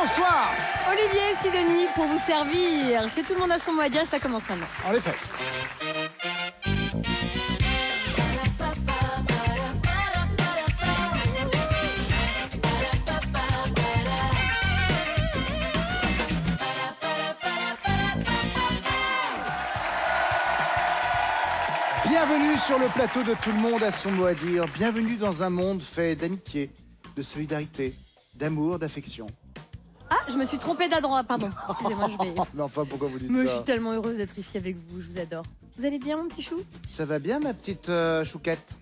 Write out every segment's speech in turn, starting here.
bonsoir. Olivier, Sidonie pour vous servir. C'est tout le monde à son mot à dire, ça commence maintenant. En effet. Bienvenue sur le plateau de Tout le monde a son mot à dire. Bienvenue dans un monde fait d'amitié, de solidarité, d'amour, d'affection. Ah, je me suis trompée d'adresse, pardon. Excusez-moi, je vais... Mais enfin, pourquoi vous dites Moi, je ça? suis tellement heureuse d'être ici avec vous, je vous adore. Vous allez bien, mon petit chou? Ça va bien, ma petite chouquette?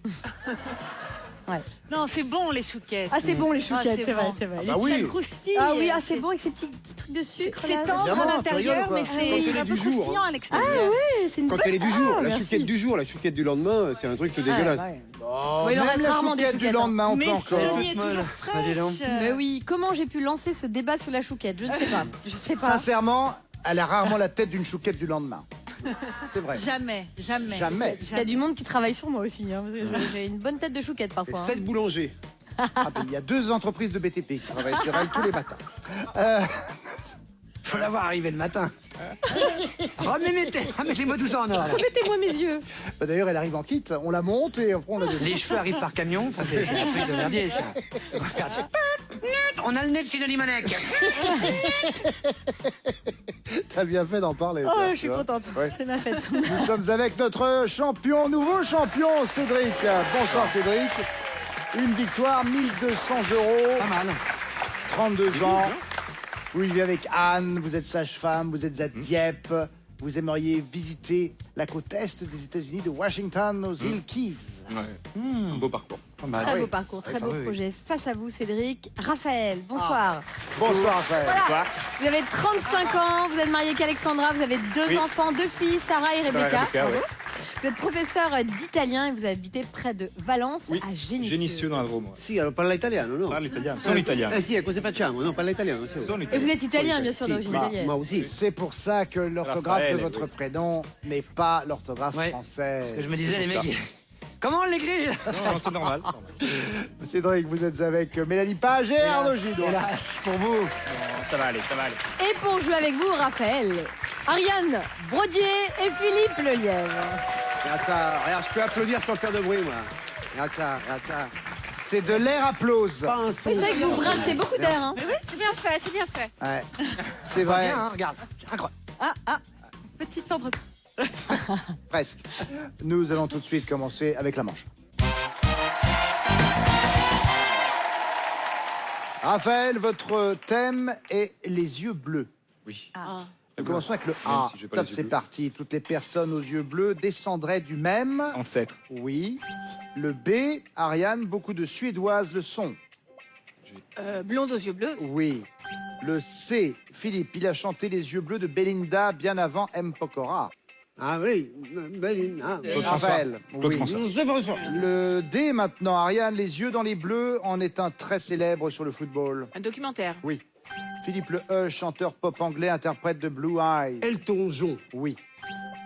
Ouais. Non, c'est bon les chouquettes. Ah, c'est bon les chouquettes, c'est c'est vrai, bon. c'est vrai. bah oui. Ça croustille. Ah oui, c'est bon avec ces petits trucs de sucre. C'est là. tendre Évidemment, à tu rigoles, l'intérieur, quoi. mais Quand c'est elle est un peu du jour, croustillant hein. à l'extérieur. Ouais, c'est une Quand bonne... elle est du jour, Ah, la merci. chouquette du jour, la chouquette du lendemain, c'est un truc tout dégueulasse. Ah, ouais. Oh, Oui, il en même reste la rarement des chouquette du chouquettes, hein. lendemain, on peut Mais encore. Sidonie est toujours fraîche. Mais oui, comment j'ai pu lancer ce débat sur la chouquette? Je ne sais pas. Je sais pas. Sincèrement, elle a rarement la tête d'une chouquette du lendemain. C'est vrai. Jamais, jamais. Jamais. Il y a du monde qui travaille sur moi aussi. Hein, parce que j'ai une bonne tête de chouquette Et parfois. hein. 7 boulangers. Ah, ben, il y a 2 entreprises de BTP qui travaillent sur elle tous les matins. Faut la voir arriver le matin. Remettez-moi tout ça en ordre. Mettez-moi mes yeux. Bah, d'ailleurs, elle arrive en kit, on la monte et après on la Les cheveux arrivent par camion. Enfin, c'est un truc de merdier, ça. On a le nez de Sidonie Manek. T'as bien fait d'en parler. Oh, toi, je tu suis vois. contente. Ouais. C'est ma fête. Nous sommes avec notre champion, nouveau champion, Cédric. Bonsoir Cédric. Une victoire, 1200 €, Pas mal. 32 ans. Vous vivez avec Anne, vous êtes sage-femme, vous êtes à Dieppe. Vous aimeriez visiter la côte est des États-Unis, de Washington aux îles Keys. Ouais. Un beau parcours. Pas mal. Très oui. beau parcours, très Ouais, beau oui, oui. projet. Face à vous, Cédric. Raphaël, bonsoir. Bonsoir Raphaël. Voilà. Vous avez 35 ans, vous êtes marié qu'Alexandra, vous avez 2 enfants, 2 filles, Sarah et Rebecca. Rebecca, ouais. Vous êtes professeur d'italien et vous habitez près de Valence, Oui, à Génissieux. Génissieux dans la Drôme. Ouais. Sì, allora parla italiano, no? Parle italien. Sono italien. Eh sì, cosa facciamo? No, parla italiano. Sì. Sono Et italien. vous êtes italien, bien sûr, Sì, d'origine ma italienne. aussi. C'est pour ça que l'orthographe Raphaël, de votre oui. prénom n'est pas l'orthographe Ouais. française. Parce que je me disais, les pour mecs, comment on l'écrit? Non, c'est normal. Cédric, vous êtes avec Mélanie Page et Arnaud Gidon. Hélas, pour vous. Non, ça va aller, ça va aller. Et pour jouer avec vous, Raphaël, Ariane Brodier et Philippe Lelièvre. Regarde ça, regarde, je peux applaudir sans faire de bruit, moi. Regarde ça, regarde ça. C'est de l'air applause. Pas un Oui, son. c'est vrai que vous brassez beaucoup d'air. Hein. C'est bien fait, c'est bien fait. Ouais. C'est vrai, Bien, hein, regarde. C'est incroyable. Petite tendre. presque. Nous allons tout de suite commencer avec la manche. Raphaël, votre thème est les yeux bleus. Oui. Nous commençons avec le Même A. si j'ai pas Top, les yeux c'est bleus. parti. Toutes les personnes aux yeux bleus descendraient du même. Ancêtre. Oui. Le B, Ariane, beaucoup de Suédoises le sont. Blonde aux yeux bleus. Oui. Le C, Philippe, il a chanté les yeux bleus de Belinda bien avant M. Pokora. Ah oui, Béline. Ah, Claude François. Raphaël, Claude oui. François. C'est François. Le D maintenant, Ariane, les yeux dans les bleus en est un très célèbre sur le football. Un documentaire. Oui. Philippe Le E, chanteur pop anglais, interprète de Blue Eyes. Elton John. Oui.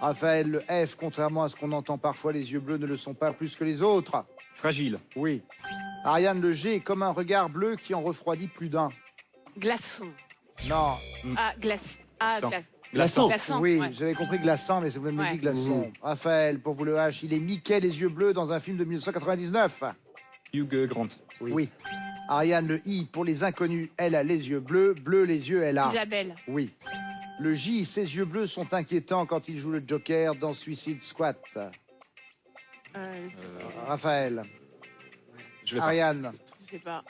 Raphaël, le F, contrairement à ce qu'on entend parfois, les yeux bleus ne le sont pas plus que les autres. Fragile. Oui. Ariane, le G est comme un regard bleu qui en refroidit plus d'un. Glaçon. Non. Ah, glace. Ah, Sans. glace. Glaçant. Glaçant. Oui, ouais. j'avais compris glaçant, mais c'est vous me Ouais. dit glaçon. Raphaël, pour vous le H, il est Mickey les yeux bleus dans un film de 1999. Hugh Grant. Oui. Ariane, le I, pour les inconnus, elle a les yeux bleus, bleu les yeux, elle a. Isabelle. Oui. Le J, ses yeux bleus sont inquiétants quand il joue le Joker dans Suicide Squad. Raphaël. Je l'ai pas. Ariane. Je sais pas.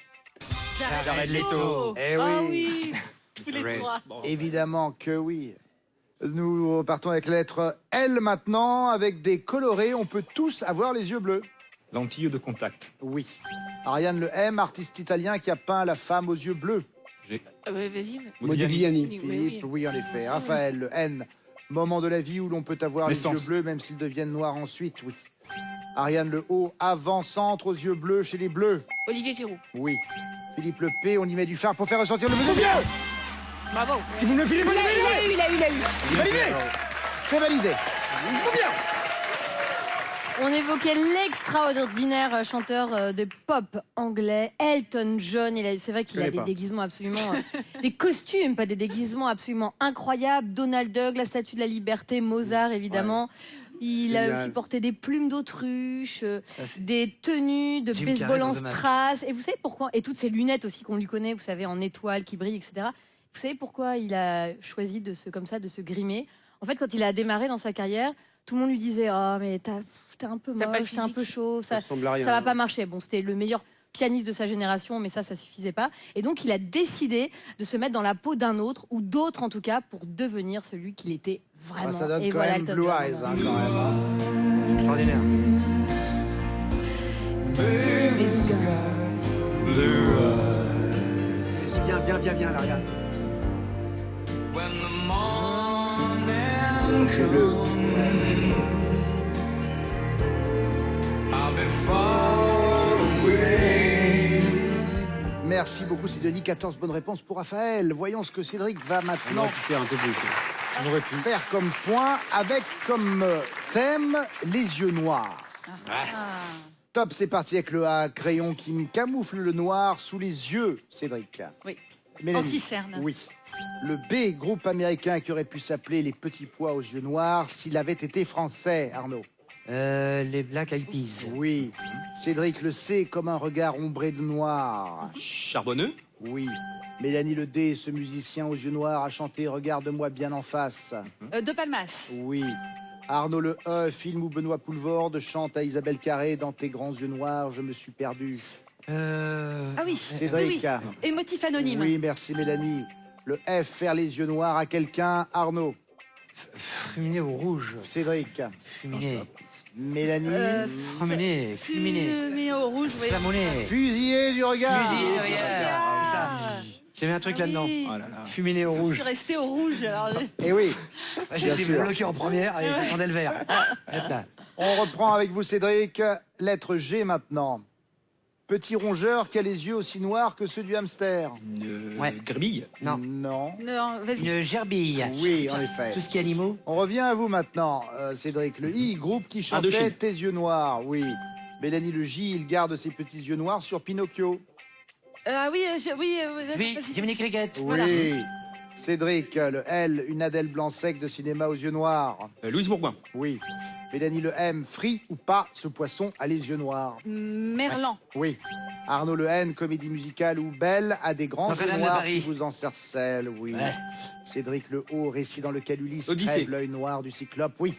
Jared Leto. Eh Ah oui, oui, tous les Ouais. trois. évidemment que oui. Nous repartons avec la lettre L maintenant, avec des colorés. On peut tous avoir les yeux bleus. Lentille de contact. Oui. Ariane le M, artiste italien qui a peint la femme aux yeux bleus. J'ai Vas-y. Modigliani. Oui, Philippe, oui, en effet. Raphaël le N, moment de la vie où l'on peut avoir les Naissance. yeux bleus même s'ils deviennent noirs ensuite, oui. Ariane le O, avant-centre aux yeux bleus chez les bleus. Olivier Giroud. Oui. Philippe le P, on y met du phare pour faire ressortir le bleu des yeux. Bravo. Si vous me le filez, vous Il le validez. a eu. C'est validé. On évoquait l'extraordinaire chanteur de pop anglais, Elton John. C'est vrai qu'il a des déguisements absolument... des costumes, pas des déguisements absolument incroyables. Donald Duck, la Statue de la Liberté, Mozart, évidemment. Ouais. Il a aussi porté des plumes d'autruche, des tenues de baseball en strass. Et vous savez pourquoi? Et toutes ces lunettes aussi qu'on lui connaît, vous savez, en étoiles qui brillent, etc. Vous savez pourquoi il a choisi de se grimer? En fait, quand il a démarré dans sa carrière, tout le monde lui disait « Oh, mais t'es un peu moche, t'es un peu chaud, ça va pas marcher. » Bon, c'était le meilleur pianiste de sa génération, mais ça suffisait pas. Et donc, il a décidé de se mettre dans la peau d'un autre, ou d'autres en tout cas, pour devenir celui qu'il était vraiment. Ça donne et quand voilà, même Blue Eyes, hein, quand même. Hein. Extraordinaire. Viens, là, regarde. Merci beaucoup, Sidonie. 14 bonnes réponses pour Raphaël. Voyons ce que Cédric va maintenant faire un peu plus. On aurait pu faire comme point avec comme thème les yeux noirs. Top, c'est parti avec le A, crayon qui camoufle le noir sous les yeux, Cédric. Oui. Mélanie. Anti-cerne. Oui. Le B, groupe américain qui aurait pu s'appeler les Petits Pois aux yeux noirs s'il avait été français, Arnaud. Les Black Eyed Peas. Oui. Cédric, le C, comme un regard ombré de noir. Charbonneux. Oui. Mélanie, le D, ce musicien aux yeux noirs a chanté Regarde-moi bien en face. De Palmas. Oui. Arnaud, le E, film où Benoît Poulvorde chante à Isabelle Carré dans Tes grands yeux noirs, je me suis perdu. Ah oui. Cédric. Oui. Émotif anonyme. Oui, merci Mélanie. Le F, faire les yeux noirs à quelqu'un, Arnaud. Fuminé au rouge. Cédric. Fuminé. Mélanie. Fuminé. Fumé au rouge, oui. Flamonné. Fusillé du regard. Fusillé, regarde. C'est ça. J'ai mis un truc là-dedans. Oui. Oh là là. Fuminé au Je rouge. suis restée au rouge. Alors... Et oui. J'ai été bloqué en première et j'attendais le vert. Hop là. On reprend avec vous, Cédric. Lettre G maintenant. Petit rongeur qui a les yeux aussi noirs que ceux du hamster. Une grebille. Non. Non. Non, vas-y. Une gerbille. Oui, en effet. Tout ce qui est animaux. On revient à vous maintenant, Cédric. Le I, groupe qui chantait Indochine. Tes yeux noirs. Oui. Mélanie, le J, il garde ses petits yeux noirs sur Pinocchio. Ah oui, Oui, vas-y. Jiminy Cricket. Oui. Voilà. Cédric, le L, une Adèle blanc-sec de cinéma aux yeux noirs. Louise Bourgoin. Oui. Mélanie, le M, frit ou pas, ce poisson a les yeux noirs. Merlan. Oui. Arnaud, le N, comédie musicale où Belle a des grands yeux Notre-Dame de noirs Paris. qui vous encercellent. Oui. Ouais. Cédric, le O, récit dans lequel Ulysse Odyssée. crève l'œil noir du cyclope. Oui.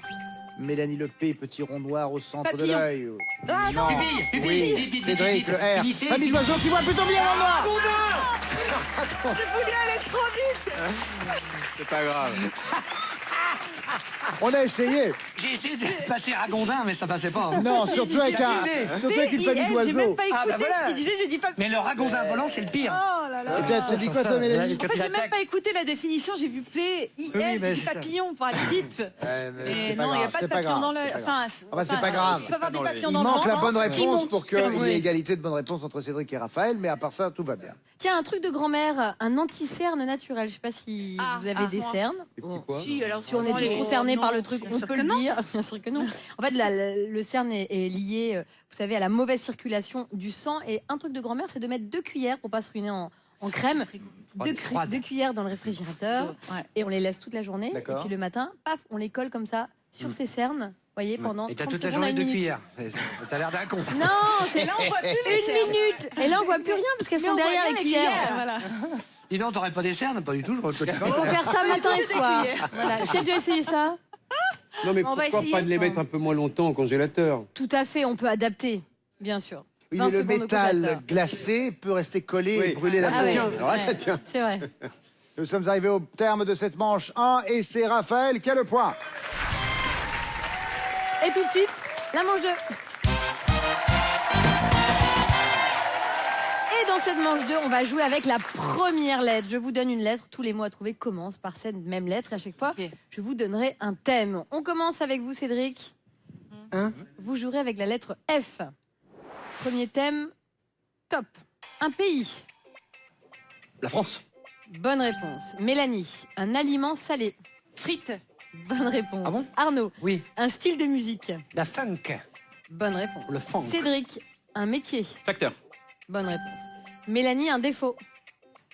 Mélanie, le P, petit rond noir au centre de Papillon. l'œil. Ah non. Pupille. Oui. Vite, Cédric, le R, Finissez. famille d'oiseaux qui voit plutôt bien dans le noir. Je voulais aller trop vite. C'est pas grave. On a essayé. J'ai essayé de passer Ragondin, mais ça passait pas. Non, surtout avec une famille J'ai d'oiseaux. même pas écouté Ah, bah voilà. ce qu'il disait, j'ai dit pas... Mais le Ragondin volant, c'est le pire. Oh là là. Et tu as dit quoi, toi, Mélanie? En fait, j'ai même pas écouté la définition, j'ai vu P-I-L, Oui, mais du c'est ça. papillon pour aller vite. mais Et c'est pas non, il n'y a grave, pas de c'est pas papillon grave, dans c'est l'œil. pas grave. Enfin, c'est pas grave. Il peut avoir des papillons Il dans le manque la ventre. bonne réponse monte. pour qu'il y ait Oui. égalité de bonnes réponses entre Cédric et Raphaël, mais à part ça, tout va bien. Tiens, un truc de grand-mère, un anti-cerne naturel. Je sais pas si vous avez des cernes. Bon, Si, alors, si on est tous concernés par le truc, bien on sûr peut que le non. dire. Bien sûr que non. En fait, le cerne est lié, vous savez, à la mauvaise circulation du sang. Et un truc de grand-mère, c'est de mettre 2 cuillères pour pas se ruiner en crème. Froide. 2 cuillères dans le réfrigérateur. Ouais. Et on les laisse toute la journée. Et D'accord. puis le matin, paf, on les colle comme ça sur ses cernes. Vous voyez, pendant Et t'as 30 toute la secondes à journée une de minute. cuillère. T'as l'air d'un con. Non, c'est Là, on voit plus les une cernes. minute. Et là, on voit plus rien parce qu'elles Mais sont on voit derrière bien les cuillères. Voilà. Dis donc, t'aurais pas des cernes? Pas du tout, j'aurais pas de Il faut faire ça matin et tous des soir. cuillères. Voilà. J'ai déjà essayé ça. Non, mais On va pourquoi essayer. pas de les mettre un peu moins longtemps au congélateur? Tout à fait, on peut adapter, bien sûr. Oui, 20 mais le secondes au métal congélateur. glacé peut rester collé Oui. et brûler la Ah peau. ouais. Alors là, ça Ouais. tient. C'est vrai. Nous sommes arrivés au terme de cette manche 1 et c'est Raphaël qui a le point. Et tout de suite, la manche 2. Et dans cette manche 2, on va jouer avec la première lettre. Je vous donne une lettre. Tous les mots à trouver commencent par cette même lettre. Et à chaque fois, Ok. je vous donnerai un thème. On commence avec vous, Cédric. Vous jouerez avec la lettre F. Premier thème, top. Un pays. La France. Bonne réponse. Mélanie, un aliment salé. Frites. Bonne réponse. Ah bon Arnaud, Oui. un style de musique. La funk. Bonne réponse. Le funk. Cédric, un métier. Facteur. Bonne réponse. Mélanie, un défaut.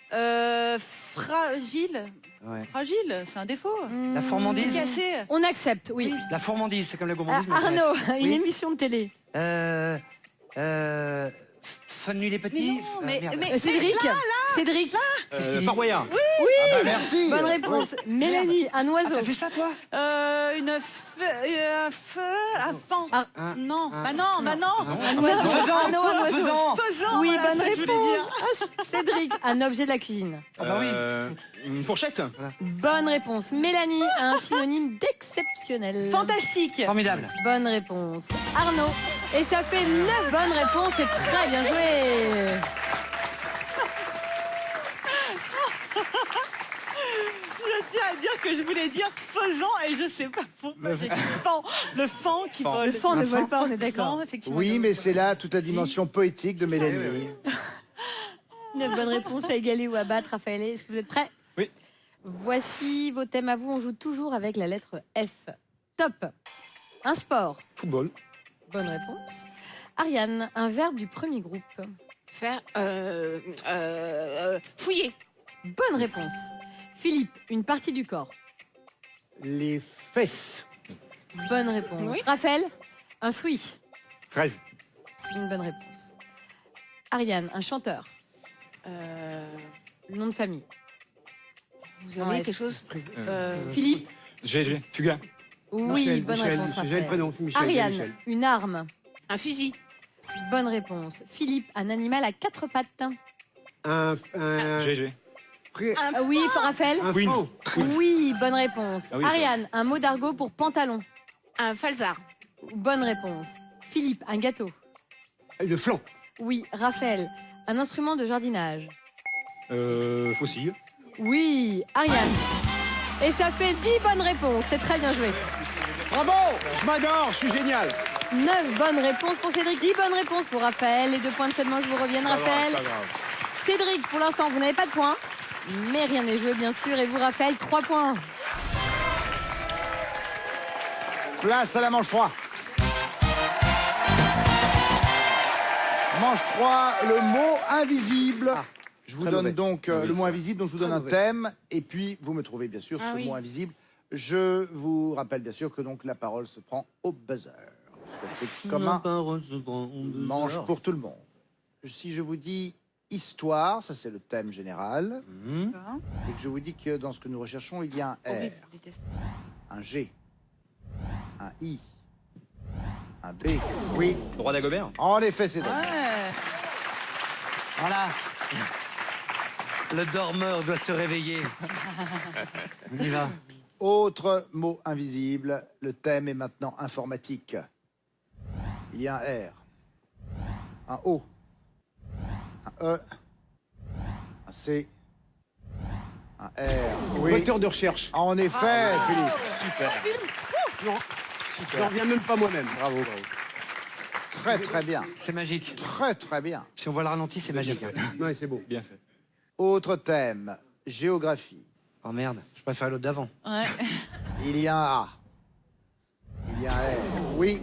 Fragile. Ouais. Fragile, c'est un défaut. La formandise. Cassé. On accepte, oui. La formandise, c'est comme la Ah, gourmandise. mais bref. Arnaud, une Oui. émission de télé. Fun nuit les petits. Mais non, mais- merde. mais- Cédric, Cédric, Fort Boyard. Merci. bonne réponse. Mélanie, un Ah, oiseau. t'as fait ça, toi? Un fan. Ah. Non, bah non, bah non. Un oiseau. Faisan. Arnaud, un oiseau. Faisan. Faisant. Oui, voilà, bonne c'est ça que je voulais réponse. dire. Ah, Cédric, un objet de la cuisine. Ah bah oui. Une fourchette. Bonne réponse. Mélanie, un synonyme d'exceptionnel. Fantastique. Formidable. Bonne réponse. Arnaud. Et ça fait 9 bonnes réponses. C'est très bien joué. Je tiens à dire que je voulais dire faisant et je sais pas pourquoi j'ai dit fan. Le fan qui Fan. vole. Le fan ne vole pas, on est d'accord. Non, effectivement. Oui, mais c'est là toute la dimension poétique de Mélanie. 9 bonnes réponses à égaler ou à battre. Raphaël, est-ce que vous êtes prêts? Oui. Voici vos thèmes à vous. On joue toujours avec la lettre F. Top. Un sport. Football. Bonne réponse. Ariane, un verbe du premier groupe. Faire. Fouiller. Bonne réponse. Philippe, une partie du corps. Les fesses. Bonne réponse. Oui. Raphaël, un fruit. Fraise. Une bonne réponse. Ariane, un chanteur. Nom de famille. Vous Ouais. avez quelque chose. Philippe. GG. Fugain. Oui, Michel, bonne Michel, réponse. J'ai le Raphaël. prénom. Michel. Ariane, Michel. une arme. Un fusil. Bonne réponse. Philippe, un animal à 4 pattes. Un GG. Ah oui, Raphaël. un Queen. fan. Oui, bonne réponse. Ah oui, ça. Ariane, un mot d'argot pour pantalon. Un falzar. Bonne réponse. Philippe, un gâteau. Le flanc. Oui, Raphaël, un instrument de jardinage. Fossile. Oui, Ariane. Et ça fait 10 bonnes réponses. C'est très bien joué. Bravo. Je m'adore. Je suis génial. 9 bonnes réponses pour Cédric, 10 bonnes réponses pour Raphaël. Les 2 points de cette manche vous reviennent, Raphaël. Pas grave. Cédric, pour l'instant, vous n'avez pas de points. Mais rien n'est joué, bien sûr. Et vous, Raphaël, 3 points. Place à la manche 3. Manche 3, le mot invisible. Je vous très donne mauvais. donc le mot invisible, donc je vous donne Très un mauvais. thème, et puis vous me trouvez bien sûr Ah ce oui. mot invisible. Je vous rappelle bien sûr que donc la parole se prend au buzzer. Parce que c'est comme un manche pour tout le monde. Si je vous dis histoire, ça c'est le thème général, et que je vous dis que dans ce que nous recherchons, il y a un R, Horrible, je déteste. un G, un I, un B. Oui, Droit d'Agobert. en effet, c'est vrai. Ouais. Voilà. Le dormeur doit se réveiller. On y va. Autre mot invisible, le thème est maintenant informatique. Il y a un R, un O, un E, un C, un R. Oui, Moteur de recherche. en effet, Philippe. Super. Non. J'en reviens même pas moi-même. Bravo, bravo. Très très bien, C'est magique. très très bien. Si on voit le ralenti, c'est magique. Ouais, c'est beau. Bien fait. Autre thème, géographie. Oh merde, je préfère l'autre d'avant. Ouais. Il y a un A, il y a un R. Oui,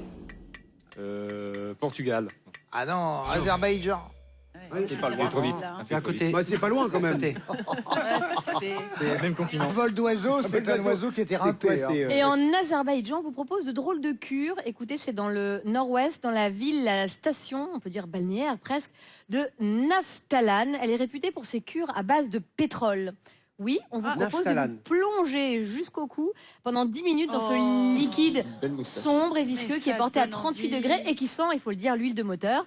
Portugal. ah non, Azerbaïdjan. C'est pas loin. Trop vite. Là, hein. Un C'est à fait trop côté. vite. Bah, c'est pas loin quand même. Côté. C'est- Même continent. Vol d'oiseau, c'est un oiseau qui était rinté. hein. Et en Azerbaïdjan, on vous propose de drôles de cures. Écoutez, c'est dans le nord-ouest, dans la ville, la station, on peut dire balnéaire presque, de Naftalan. Elle est réputée pour ses cures à base de pétrole. Oui, on vous propose de Naftalan. vous plonger jusqu'au cou pendant 10 minutes dans Oh. ce liquide Belle moustache. sombre et visqueux Mais qui est ça porté à donne 38 envie. degrés et qui sent, il faut le dire, l'huile de moteur.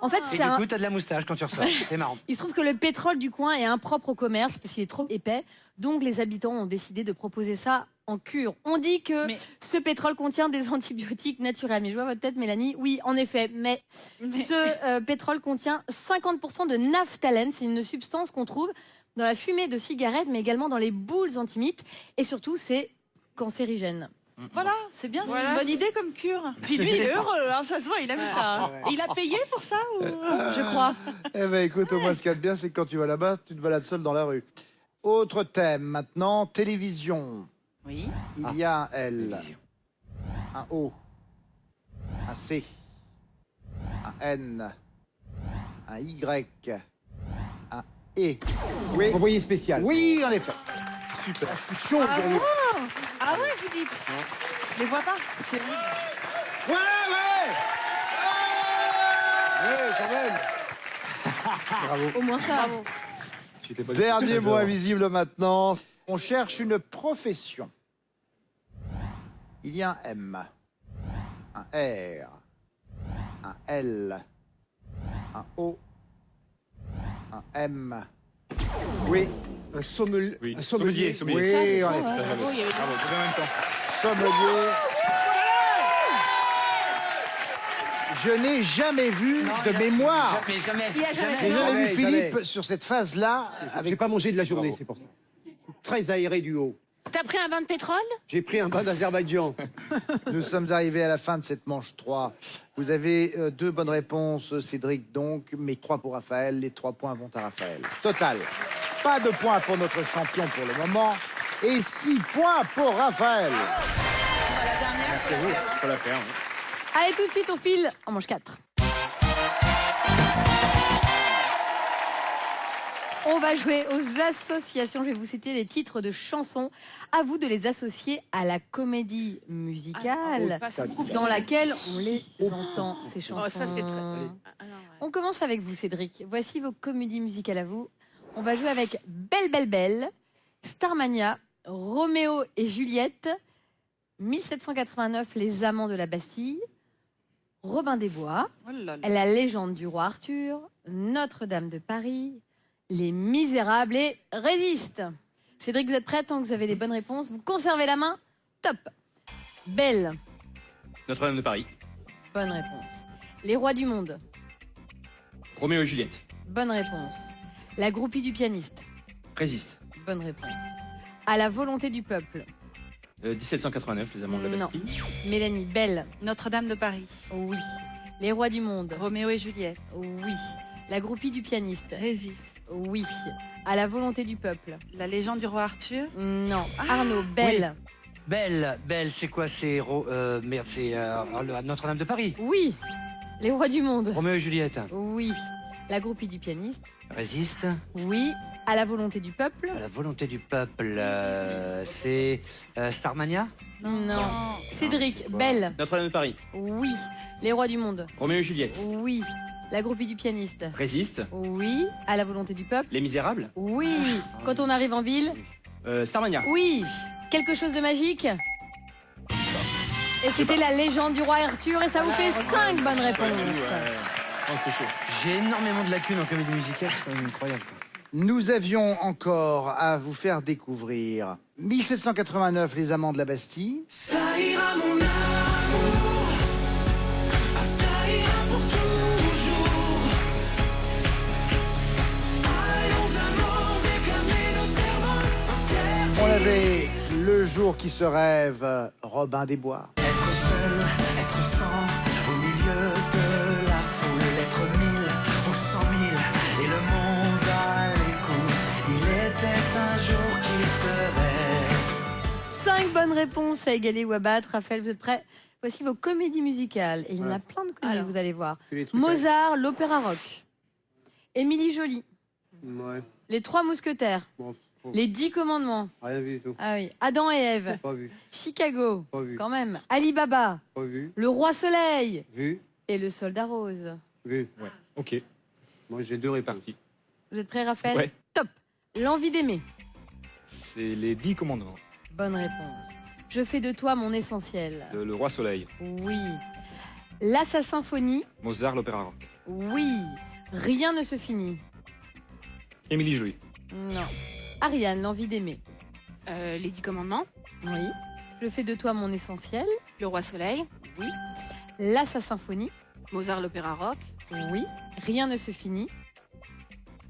En fait, Et c'est du un... coup, t'as de la moustache quand tu ressors. C'est marrant. Il se trouve que le pétrole du coin est impropre au commerce parce qu'il est trop épais. Donc les habitants ont décidé de proposer ça en cure. On dit que Mais- ce pétrole contient des antibiotiques naturels. Mais je vois votre tête, Mélanie. Oui, en effet. Mais ce pétrole contient 50% de naphthalène. C'est une substance qu'on trouve dans la fumée de cigarettes, mais également dans les boules antimites. Et surtout, c'est cancérigène. Voilà, c'est bien, c'est Voilà. une bonne idée comme cure. Puis lui, il est heureux, hein, ça se voit, il aime ça. Et il a payé pour ça ou... Je crois. Eh ben écoute, au moins ce qu'il y a de bien, c'est que quand tu vas là-bas, tu te balades seul dans la rue. Autre thème maintenant, télévision. Oui. Il y a un L, un O, un C, un N, un Y, un E. Oui. Envoyé spécial. Oui, en effet. Super. Je suis chaud aujourd'hui. Ah ouais, Philippe. Je les vois pas. C'est vrai. Ouais, ouais. Ouais, quand même. Au moins ça. J'étais pas Dernier mot invisible maintenant. On cherche une profession. Il y a un M, un R, un L, un O, un M. Oui, Un sommelier. Oui. Un sommelier. oui, en effet. Bravo, il y avait Bravo, vous en même temps. Sommelier. Je n'ai jamais vu de mémoire. Jamais. Il y a jamais J'ai fait. jamais vu Jamais. Philippe sur cette phase-là. J'ai pas mangé de la journée, c'est pour ça. Très aéré du haut. T'as pris un bain de pétrole? J'ai pris un bain d'Azerbaïdjan. Nous sommes arrivés à la fin de cette manche 3. Vous avez 2 bonnes réponses, Cédric donc, mais 3 pour Raphaël. Les 3 points vont à Raphaël. Total, pas de points pour notre champion pour le moment et 6 points pour Raphaël. Merci à vous. Faut la faire. Oui. Allez, tout de suite, on file en manche 4. On va jouer aux associations. Je vais vous citer des titres de chansons. À vous de les associer à la comédie musicale dans laquelle on les entend, ces chansons. Oh, ça, c'est très... Ah, non, ouais. On commence avec vous, Cédric. Voici vos comédies musicales à vous. On va jouer avec Belle, Belle, Belle, Starmania, Roméo et Juliette, 1789, Les Amants de la Bastille, Robin des Bois, Oh là là. La légende du roi Arthur, Notre-Dame de Paris, Les Misérables et Résiste. Cédric, vous êtes prêt? Tant que vous avez les bonnes réponses, vous conservez la main. Top. Belle, Notre-Dame de Paris. bonne réponse. Les Rois du Monde, Roméo et Juliette. bonne réponse. La groupie du pianiste, Résiste. bonne réponse. À la volonté du peuple, 1789, Les Amants de la Non. Bastille. Mélanie. Belle, Notre-Dame de Paris. oui. Les Rois du Monde, Roméo et Juliette. oui. La groupie du pianiste, Résiste. oui. À la volonté du peuple, La légende du roi Arthur. non. Arnaud. Belle, Belle, Belle, c'est quoi? C'est merde, c'est Notre-Dame de Paris. oui. Les Rois du Monde, Roméo et Juliette. oui. La groupie du pianiste, Résiste. oui. À la volonté du peuple, À la volonté du peuple. C'est Starmania. non. Cédric. Belle, Notre-Dame de Paris. oui. Les Rois du Monde, Roméo et Juliette. oui. La groupie du pianiste, Résiste. oui. À la volonté du peuple, Les Misérables. oui. Quand on arrive en ville, Starmania. oui. Quelque chose de magique. Et c'était la légende du roi Arthur et ça vous fait 5 bonnes réponses. Oh, c'est chaud. J'ai énormément de lacunes en comédie musicale, c'est quand même incroyable. Nous avions encore à vous faire découvrir 1789, Les Amants de la Bastille. Ça ira mon amour, ah, ça ira pour toujours. Allons amants, déclamer nos serments. On avait Le jour qui se rêve, Robin des Bois. Être seul, être sans, au milieu de la foule, être 1000 ou 100 000, et le monde à l'écoute. Il était un jour qui serait. 5 bonnes réponses à égaler ou à battre. Raphaël, vous êtes prêts? Voici vos comédies musicales. Et il y en a plein de comédies, Alors. vous allez voir. Que les trucs Mozart, l'opéra rock. Émilie Joly, Ouais. Les Trois Mousquetaires, Bon, Les 10 Commandements. rien vu du tout. Ah oui, Adam et Ève, Pas vu. Chicago, Pas vu. quand même, Ali Baba, Pas vu. Le Roi Soleil Vu. et Le Soldat Rose. Vu. Ouais. Ok. Moi, j'ai 2 réparties. Vous êtes prêts, Raphaël? Ouais. Top. L'envie d'aimer. C'est les 10 commandements. Bonne réponse. Je fais de toi mon essentiel. Le Roi Soleil. Oui. La Sa Symphonie. Mozart, l'opéra rock. Oui. Rien ne se finit. Émilie Joly. Non. Ariane, l'envie d'aimer. Les 10 commandements. Oui. Je fais de toi mon essentiel. Le roi soleil. Oui. La Sa Symphonie. Mozart, l'opéra rock. Oui. Rien ne se finit.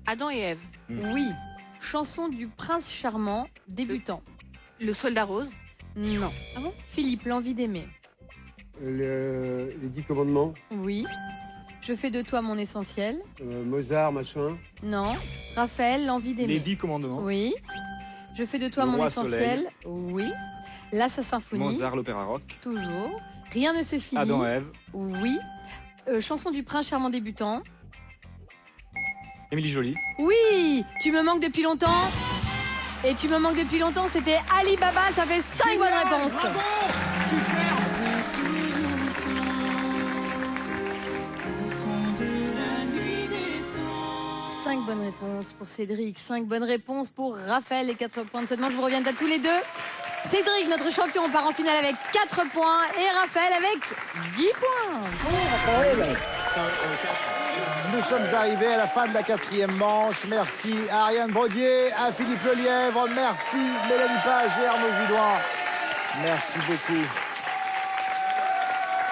Adam et Ève. Oui. Chanson du prince charmant débutant. Le soldat rose. Non. Ah bon? Philippe, l'envie d'aimer. Les 10 commandements. Oui. Je fais de toi mon essentiel. Mozart, machin. Non. Raphaël, l'envie d'aimer. Les 10 commandements. Oui. Je fais de toi Le mon Roi essentiel. Oui. La Sa Symphonie. Mozart, l'opéra rock. Toujours. Rien ne se finit. Adam et Ève. Oui. chanson du prince charmant débutant. Émilie Joly. Oui, tu me manques depuis longtemps. Et tu me manques depuis longtemps, c'était Ali Baba, ça fait 5 bonnes réponses. Bravo. Super. 5 bonnes réponses pour Cédric, 5 bonnes réponses pour Raphaël, les 4 points de cette manche. Je vous reviens à tous les deux. Cédric, notre champion, part en finale avec 4 points et Raphaël avec 10 points. Nous sommes arrivés à la fin de la 4e manche. Merci à Ariane Brodier, à Philippe Lelièvre, merci Mélanie Page et Arnaud Gillois. Merci beaucoup.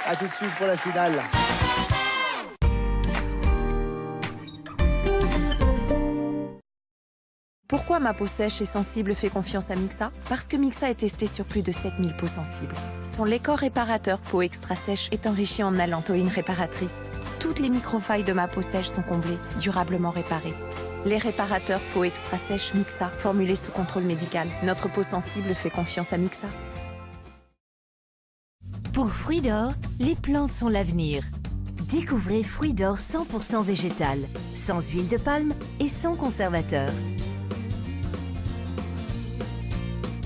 À tout de suite pour la finale. Pourquoi ma peau sèche et sensible fait confiance à Mixa? Parce que Mixa est testé sur plus de 7000 peaux sensibles. Son lait corps réparateur peau extra sèche est enrichi en allantoïne réparatrice. Toutes les microfailles de ma peau sèche sont comblées, durablement réparées. Les réparateurs peau extra sèche Mixa, formulés sous contrôle médical. Notre peau sensible fait confiance à Mixa. Pour Fruits d'Or, les plantes sont l'avenir. Découvrez Fruits d'Or 100% végétal, sans huile de palme et sans conservateur.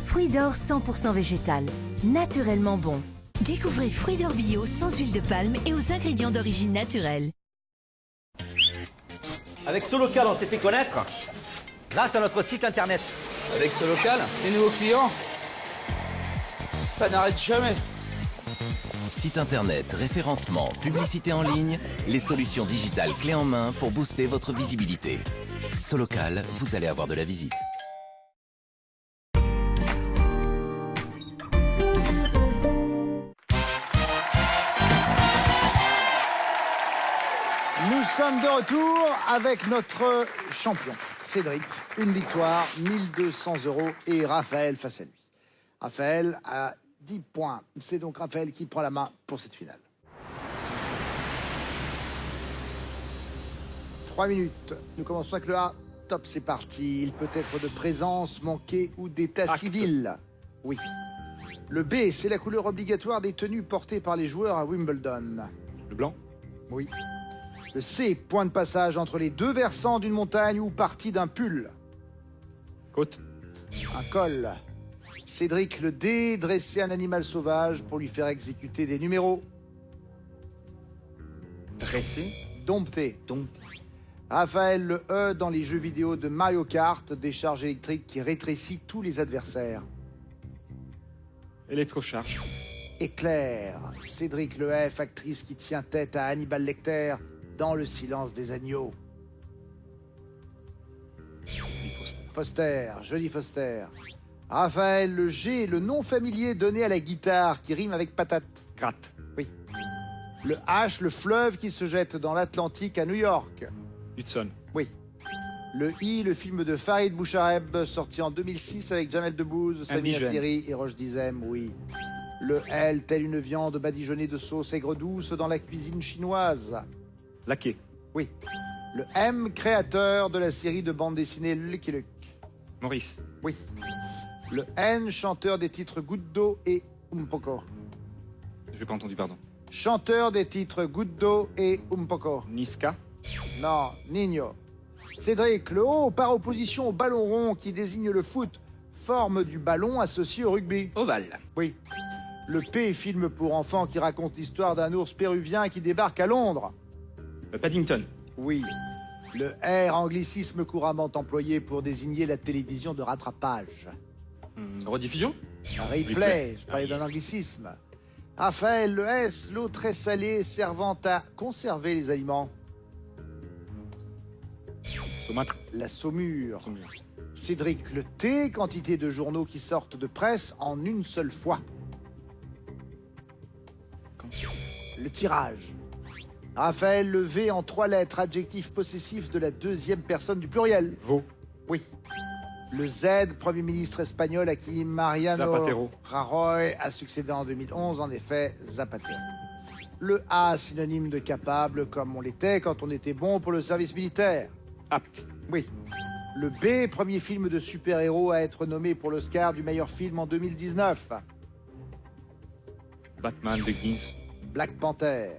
Fruits d'Or 100% végétal, naturellement bon. Découvrez Fruits d'Or bio sans huile de palme et aux ingrédients d'origine naturelle. Avec Solocal, on s'est fait connaître grâce à notre site internet. Avec Solocal, les nouveaux clients, ça n'arrête jamais. Site internet, référencement, publicité en ligne, les solutions digitales clés en main pour booster votre visibilité. Solocal, vous allez avoir de la visite. Nous sommes de retour avec notre champion, Cédric. Une victoire, 1200 € et Raphaël face à lui. Raphaël a 10 points. C'est donc Raphaël qui prend la main pour cette finale. 3 minutes. Nous commençons avec le A. Top, c'est parti. Il peut être de présence manquée ou d'état civil. Oui. Le B, c'est la couleur obligatoire des tenues portées par les joueurs à Wimbledon. Le blanc. Oui. Le C, point de passage entre les deux versants d'une montagne ou partie d'un pull. Côte. Un col. Cédric, le D, dresser un animal sauvage pour lui faire exécuter des numéros. Dresser. Dompter. Raphaël, le E, dans les jeux vidéo de Mario Kart, décharge électrique qui rétrécit tous les adversaires. Électrocharge. Éclair. Cédric, le F, actrice qui tient tête à Hannibal Lecter dans Le silence des agneaux. Foster, joli Foster. Raphaël, le G, le nom familier donné à la guitare qui rime avec patate. Gratte. Oui. Le H, le fleuve qui se jette dans l'Atlantique à New York. Hudson. Oui. Le I, le film de Farid Bouchareb, sorti en 2006 avec Jamel Debbouze, Samir Seri et Roche Dizem, oui. Le L, telle une viande badigeonnée de sauce aigre douce dans la cuisine chinoise. Laquais. Oui. Le M, créateur de la série de bande dessinée Lucky Luke. Maurice. Oui. Le N, chanteur des titres Goutte d'eau et Umpoko. Je n'ai pas entendu, pardon. Chanteur des titres Goutte d'eau et Umpoko. Niska. Non, Nino. Cédric, le O, par opposition au ballon rond qui désigne le foot, forme du ballon associé au rugby. Ovale. Oui. Le P, film pour enfants qui raconte l'histoire d'un ours péruvien qui débarque à Londres. Paddington. Oui. Le R, anglicisme couramment employé pour désigner la télévision de rattrapage. Rediffusion. Replay, je parlais d'un anglicisme. Raphaël, le S, l'eau très salée servant à conserver les aliments. Saumâtre. La saumure. Cédric, le T, quantité de journaux qui sortent de presse en une seule fois. Le tirage. Raphaël, le V en 3 lettres, adjectif possessif de la deuxième personne du pluriel. Vaux. Oui. Le Z, Premier ministre espagnol à qui Mariano Zapatero. Rajoy a succédé en 2011, en effet, Zapatero. Le A, synonyme de capable, comme on l'était quand on était bon pour le service militaire. Apte. Oui. Le B, premier film de super-héros à être nommé pour l'Oscar du meilleur film en 2019. Batman Begins. Black Panther.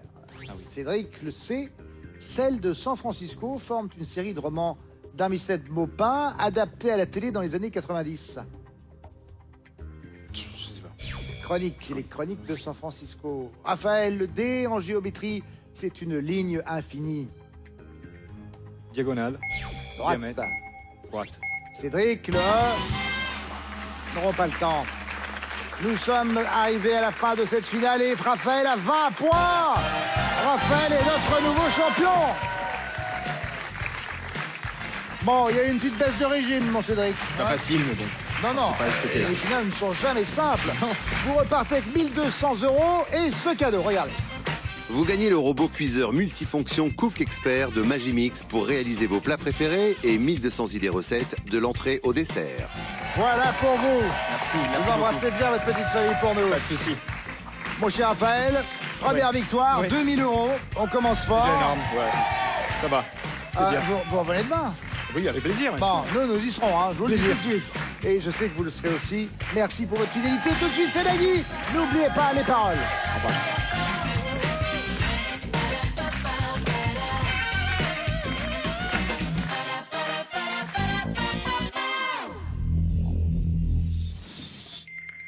Cédric le sait. Celles de San Francisco forment une série de romans d'Armistead Maupin adaptés à la télé dans les années 90. Je sais pas. Les chroniques de San Francisco. Raphaël, le D en géométrie, c'est une ligne infinie. Diagonale. Droite. Diamètre. Droite. Cédric, le E. Nous n'aurons pas le temps. Nous sommes arrivés à la fin de cette finale et Raphaël a 20 points. Raphaël est notre nouveau champion. Bon, il y a eu une petite baisse de régime, mon Cédric. Pas facile, mais bon. Non. Les finales ne sont jamais simples. Vous repartez avec 1200 € et ce cadeau, regardez. Vous gagnez le robot cuiseur multifonction Cook Expert de Magimix pour réaliser vos plats préférés et 1200 idées recettes de l'entrée au dessert. Voilà pour vous. Merci. Vous embrassez bien votre petite famille pour nous. Pas de souci. Mon cher Raphaël, première victoire, 2000 €. On commence fort. C'est énorme, ouais. Ça va. C'est bien. Vous revenez demain. Oui, avec plaisir. Bon, nous y serons, hein, je vous le dis tout de suite. Et je sais que vous le serez aussi. Merci pour votre fidélité. Tout de suite, c'est Nagui. N'oubliez pas les paroles. Au revoir.